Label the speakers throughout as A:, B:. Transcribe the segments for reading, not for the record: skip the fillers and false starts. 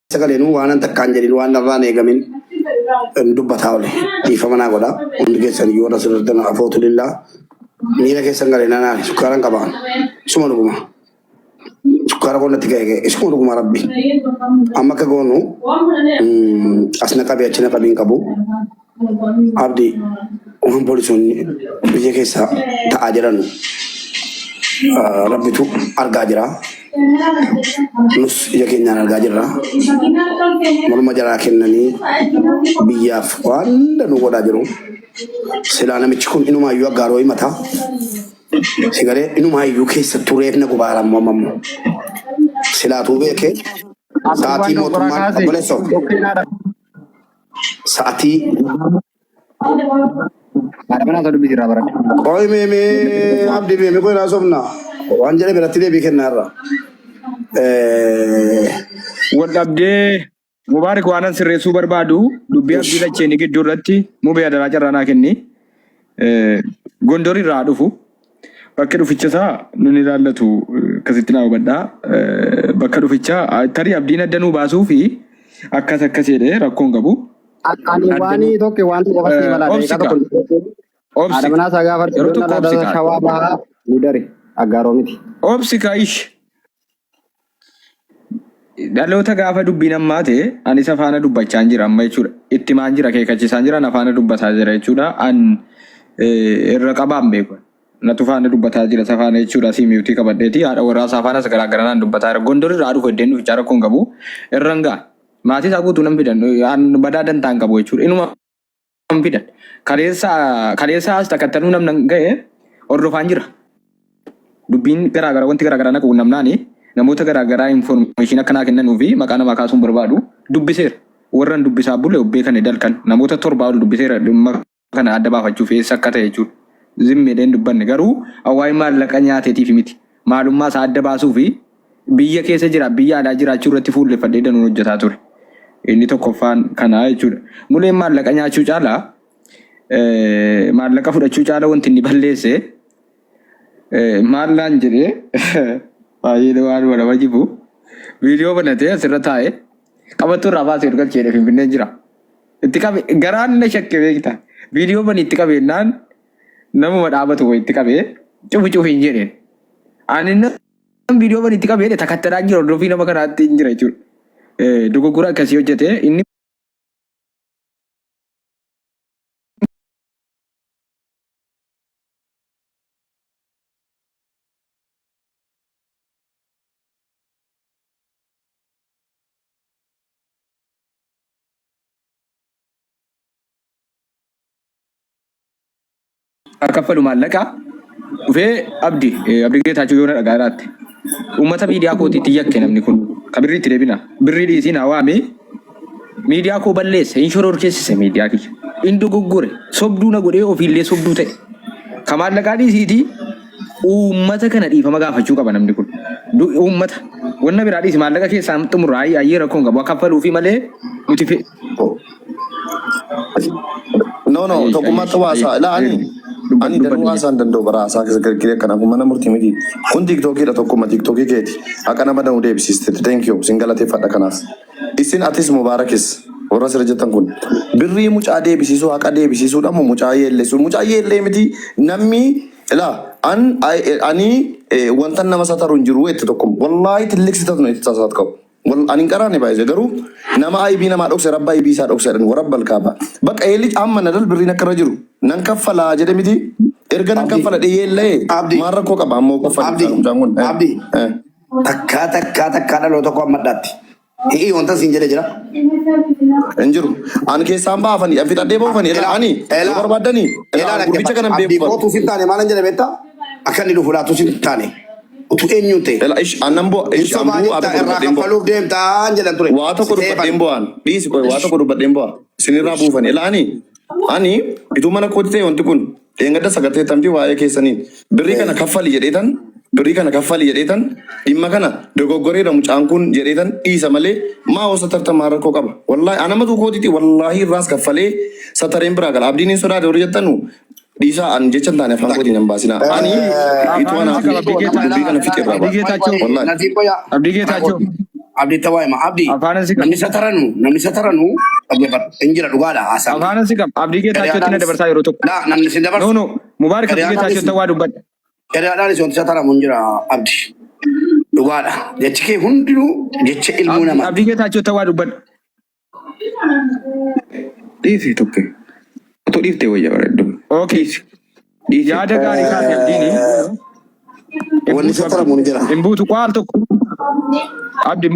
A: Sagalee nu waan takkaan jedhin waan narraan eegamin dubbataa ole dhiifama naa godha hundi keessan yoo na sirriitti afootu lillaa miira keessan galee nanaan sukkaaran qabaan isuma dhuguma sukkaara qonnatti ga'e isuma dhuguma rabbi amma akka goonu as na qabee achi na qabiin qabu abdii waan poolisoonni biyya keessa ta'aa jiran rabbitu argaa jira. Nus ija keenyaan argaa jirra. Morma jaraa kennanii biyyaaf waan danuu godhaa jiru. Silaa namichi kun inumaayyuu aggaaroo himataa. Sigalee inumaayyuu keessa tureef na gubaaran mamammo. Silaatuu beekee sa'aatii mootummaan obboleessoo. Sa'aatii. Qoy meemee abdii meemee qoy naasofna. Waan jedhee biratti deebii kennaarra.
B: Waldhabdee Mubaarak waan sirreessuu barbaadu dubbii abdii lacheenii gidduu irratti mubee adaraa carraanaa kenni. Gondor irraa dhufu bakka dhufichasaa nun ilaallatu akkasitti naa hubadhaa. Bakka dhufichaa tarii abdiin addanuu baasuu fi akkas jedhee rakkoon qabu.
C: Ani waanii tokko waan qofatti balaa Adamana sagaa fardi na shawaa bahaa mudare aggaaroo miti.
B: Obsi kaa'ish. Dhaloota gaafa dubbiin ammaa ta'e ani isa faana dubbachaa jira amma jechuudha. Itti maan jira keekachisaan jira na faana dubbataa jira jechuudha. An irra qabaan beeku. Natu faana dubbataa jira isa faana jechuudha. Siimiiwtii qabadheeti haadha warraasaa faana sagara garanaan dubbataa jira. Gondor irraa dhufu iddeen dhufichaa rakkoon qabu. Irraan ga'a. Maatii isaa guutuu nan fidan. Badaa dantaan qabu jechuudha. Inuma fidan. Kaleessa as takkattanuu namna ga'e hordofaan jira. Dubbiin garaagaraa wanti garaagaraa naqu namnaani namoota garaagaraa information akkanaa kennanuu fi maqaa namaa kaasuun barbaadu dubbiseera. Warran dubbisaa bulle obbee kan dalkan namoota torbaa ol dubbiseera dhimma kana adda baafachuuf eessa akka ta'e jechuudha. Zimmeedhaan dubbanne garuu hawaayii maallaqa nyaateetiif miti. Maalummaa isaa adda baasuu fi biyya keessa jira biyya alaa jiraachuu irratti fuulleffadhee danuun hojjetaa ture. Inni tokkoffaan kanaa jechuudha. Muleen maallaqa nyaachuu caalaa maallaqa fudhachuu caalaa wanti inni balleesse maallaan jedhee baay'ee waan wal wajibu viidiyoo banatee asirra taa'ee qabattuu irraa baasee galcheedha finfinnee jira. Itti qabe garaan na shakke beekta. Viidiyoo bani itti qabeennaan namuma dhaabatu itti qabee cufu hin jedheen. Ani viidiyoo bani itti qabee takkattadhaa jira hordofii nama kanaatti hin jira jechuudha. Dogoggora akkasii hojjetee inni akaffalu maallaqa dhufee abdii geetaachuu yoo na dhagaadhaatti uummata miidiyaa kootiitti yakke namni kun ka birriitti deebina birrii dhiisiin hawaame miidiyaa koo balleesse hin shoror keessise miidiyaa kiyya hin dogoggore sobduu na godhee ofiillee sobduu ta'e ka maallaqaa dhiisiitii uummata kana dhiifama gaafachuu qaba namni kun uummata wanna biraa dhiisi maallaqa keessaa xumurraa ayyee rakkoon qabu akaffaluu fi malee nuti fe.
D: No, tokkummaatti waasaa ilaani. Ani danuu haasaan danda'u bara haasaa keessa kana kun mana murtii miti. Kun tiiktookidha tokkummaa tiiktookii keeti. Akka nama danuu deebisiiste. Thank you. Sin galateeffadha kanaaf. Isin atis mubaarakis. Warra sirra jettan kun. Birrii mucaa deebisisuu haqa deebisisuudha moo mucaa yeelleessu. Mucaa yeellee miti namni ilaa ani wanta nama sataru hin jiru itti tokkum. Wallaahi tilliksitatu itti tasaat qabu. Ani qaraan baay'ee garuu nama aybii namaa dhokse rabba aybii isaa dhokse jedhan warra balkaaba. Bakka eelli amma nadal birriin akka irra jiru nan kaffalaa jedhe miti erga nan kaffala dhiyeellee maal rakkoo qaba ammoo kaffala.
A: Abdii takkaa dhaloo tokko ammadhaatti. Hi'ii wanta siin jedhe jira.
D: Hin jiru. Ani keessaan baafanii fixadhee baafanii ani barbaadanii gurbicha kanan beeku.
A: Abdii kootuu siin taane maalan jedhe beektaa akka inni dhufu laatu siin taane. Utu eenyuun ta'e.
D: Anambo waa tokko dubbadheen bu'aan dhiisi qoy waa tokko dubbadheen bu'aa sinirraa buufan ilaani ani ituu mana kooti ta'e wanti kun dheengadda saganteettamti waa'ee keessaniin birrii kana kaffali jedheetan dhimma kana dogoggoreedha mucaan kun jedheetan dhiisa malee maa hosa tartamaa rakkoo qaba wallaahi anamatu kootiti wallaahi irraas kaffalee satareen biraa gala abdiin hin sodaate warri jettanu Bisa an jechan tane afaan kooti nan baasina. Ani itu ana abdi geetaachoo.
B: Abdi geetaachoo.
A: Abdi tawai ma abdi. Namni sataranu aggeeffat injira dhugaadha haasa'u.
B: Afaan si qab abdii kee taachotti na dabarsaa yeroo tokko.
A: La namni si dabarsu.
B: No Mubaarak abdii kee taachotti waa dubbadha.
A: Hiriyaadhaan isin sataramu injira abdi. Dhugaadha. Jechi kee hundinuu jecha ilmuu namaa.
B: Abdii kee taachotti waa dubbadha. Dhiisi tokko. Otoo dhiiftee wayya bareeddu. Okay. Yaada gaarii kaasee abdiini.
A: Wanni sataramu injira.
B: Imbuutu qaal tokko. Abdi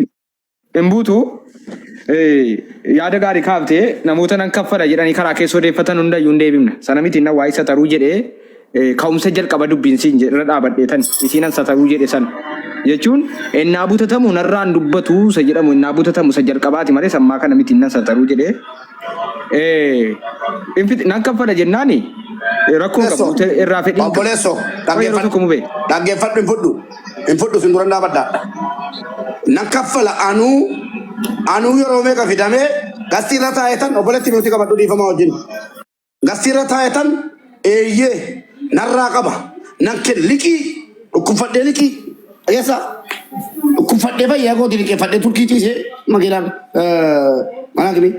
B: imbuutu yaada gaarii kaaftee namoota nan kaffala jedhanii karaa keessoo deeffatan hundayyuu hin deebifne. Sana miti na waa'ee sataruu jedhee ka'umsa jalqaba dubbiin siin irra dhaabadheetan isiinan sataruu jedhe san jechuun ennaa butatamu narraan dubbatu isa jedhamu ennaa butatamu isa jalqabaati malee sammaa kana miti nan sataruu jedhee nan kaffala jennaani rakkoon qabu irraa fedhiin
A: obboleesso dhaggeeffadhu hin fudhu sin dura dhaabadha. Nan kaffala anuu yeroo meeqa fidamee gastiirra taa'etan obboleetti nuti qabadhu dhiifamaa wajjin. Gastiirra taa'etan eeyyee narraa qaba nan kenna liqii dhukkubfadhee liqii ayeessa dhukkubfadhee fayyaa gooti liqeeffadhee turkii ciisee makiinaan mana kimi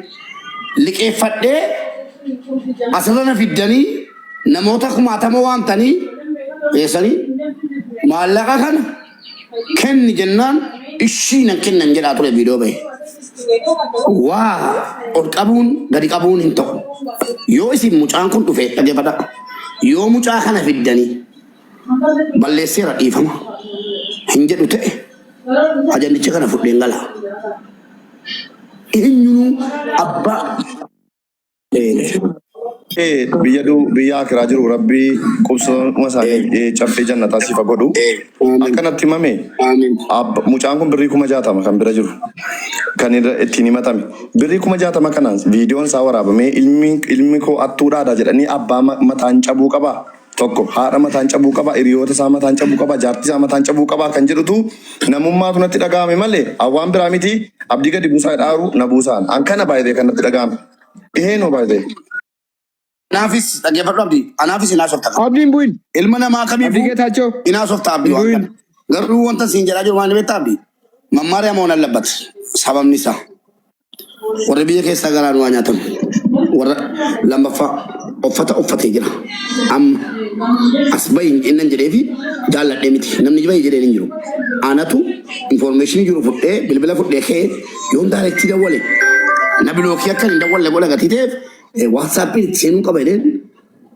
A: liqeeffadhee asirra na fiddanii namoota kumaatama waamtanii geessanii maallaqa kana kenni jennaan ishii nan kennan jedhaa ture viidiyoo bahe. Waa ol qabuun gadi qabuun hin ta'u. Yoo isin mucaan kun dhufe dhaggeeffadha. Yoo mucaa kana fiddanii balleesseera dhiifama hin jedhu ta'e ajandicha kana fudheen gala. Eenyuun abbaa
D: biyya akiraa jiru rabbii qubsuma isaanii caffee jannataa sifa godhu akkanatti himame mucaan kun birrii 60,000 kan bira jiru kan ittiin himatame birrii 60,000 kanaan viidiyoon isaa waraabamee ilmi koo attuudhaadha jedhanii abbaa mataan cabuu qaba tokko haadha mataan cabuu qaba hiriyoota isaa mataan cabuu qaba jaartii isaa mataan cabuu qaba kan jedhutu namummaatu natti dhagahame malee awwaan biraa miti abdii gadi buusaa dhaaru na buusaan an kana baay'ee kan natti dhagahame iheenoo baay'ee.
A: Nafis dhaggeeffadhu abdii anaafis inaa softa
B: Abdiin bu'in
A: ilma namaa kamiifuu inaa softa abdii waan kana garuu wanta siin jedhaa jiru waan beektaa abdii mammaariyaa moon allabbat sababni isaa warra biyya keessaa garaan waa nyaatamu warra lammaffaa uffatee jira amma as bahin innan jedhee fi jaalladhee miti namni bahi jedhee hin jiru anatu information jiru fudhee bilbila fudhee kee yoon daarektii dawwale na bilookii akka hin dawwalle godha gatiteef WhatsApp itti seenuu qaba jedheen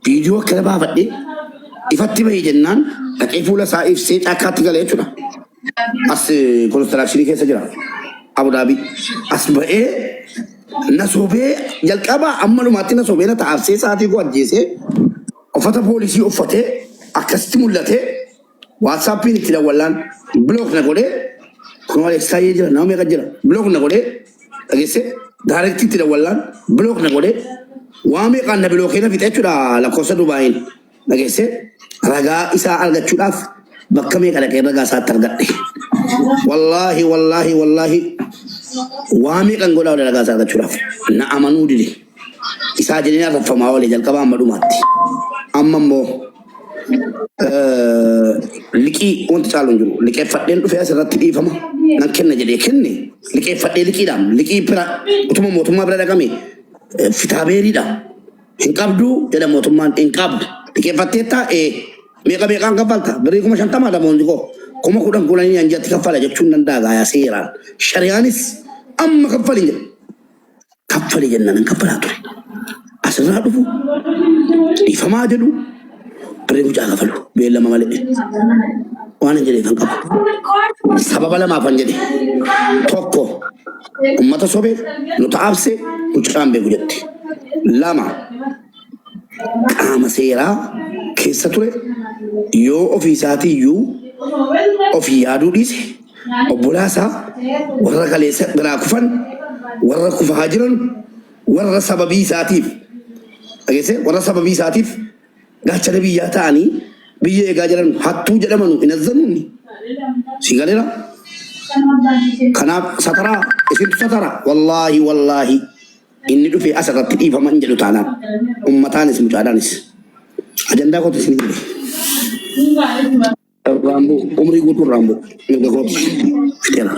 A: viidiyoo akkana baafadhee ifatti bahee jennaan dhaqee fuula isaa ibsee caakkaatti gala jechuudha. As konistirakshinii keessa jira Abu Dhabii as bahee na sobee jalqabaa amma dhumaatti na sobee na taa'absee sa'aatii koo ajjeesee uffata poolisii uffatee akkasitti mul'atee WhatsAppiin itti dawwallaan bilook na godhee kun Aleksaayyee jira nama meeqa jira bilook na godhee dhageessee daarektii itti dawwallaan bilook na godhee waa meeqaan na bilookee na fixe jechuudha lakkoofsa Dubaayin dhageessee ragaa isaa argachuudhaaf bakka meeqa dhaqee ragaa isaatti argadhe. Wallaahi waa meeqan godhaa ragaa isaa argachuudhaaf na amanuu dide isaa jedhanii arraffamaa oolee jalqabaa amma dhumaatti amma immoo liqii wanti caalu hin jiru liqeeffadheen dhufee asirratti dhiifama nan kenna jedhee kenne liqeeffadhee liqiidhaan liqii bira utuma mootummaa bira dhaqame fitaabeeriidha hin qabdu jedha mootummaan hin qabdu liqeeffattee taa'ee meeqaan kaffalta birrii 50,000 damoonni koo 10,000 anjatti kaffala jechuun danda'a gaayaa seeraan shariyaanis amma kaffalin jedha kaffali jennaan hin kaffalaa ture asirraa dhufu dhiifamaa jedhu birrii mucaa kaffalu beellama malee waan hin jedhee kan qabu sababa lamaafan jedhe tokko ummata sobee nu taa'abse mucaan beeku jetti lama qaama seeraa keessa ture yoo ofii isaatiiyyuu ofii yaaduu dhiise obbolaasaa warra kaleessa biraa kufan warra kufaa jiran warra sababii isaatiif dhageesse warra sababii isaatiif gaachana biyyaa ta'anii biyya eegaa jiran hattuu jedhamanu hin azzanuuni si galeera kanaaf sataraa isintu satara wallaahi inni dhufe asirratti dhiifama hin jedhu taanaan ummataanis mucaadhaanis ajandaa kootu isin jedhe Rambo umrii guutuun Rambo mirga kootu fiteera.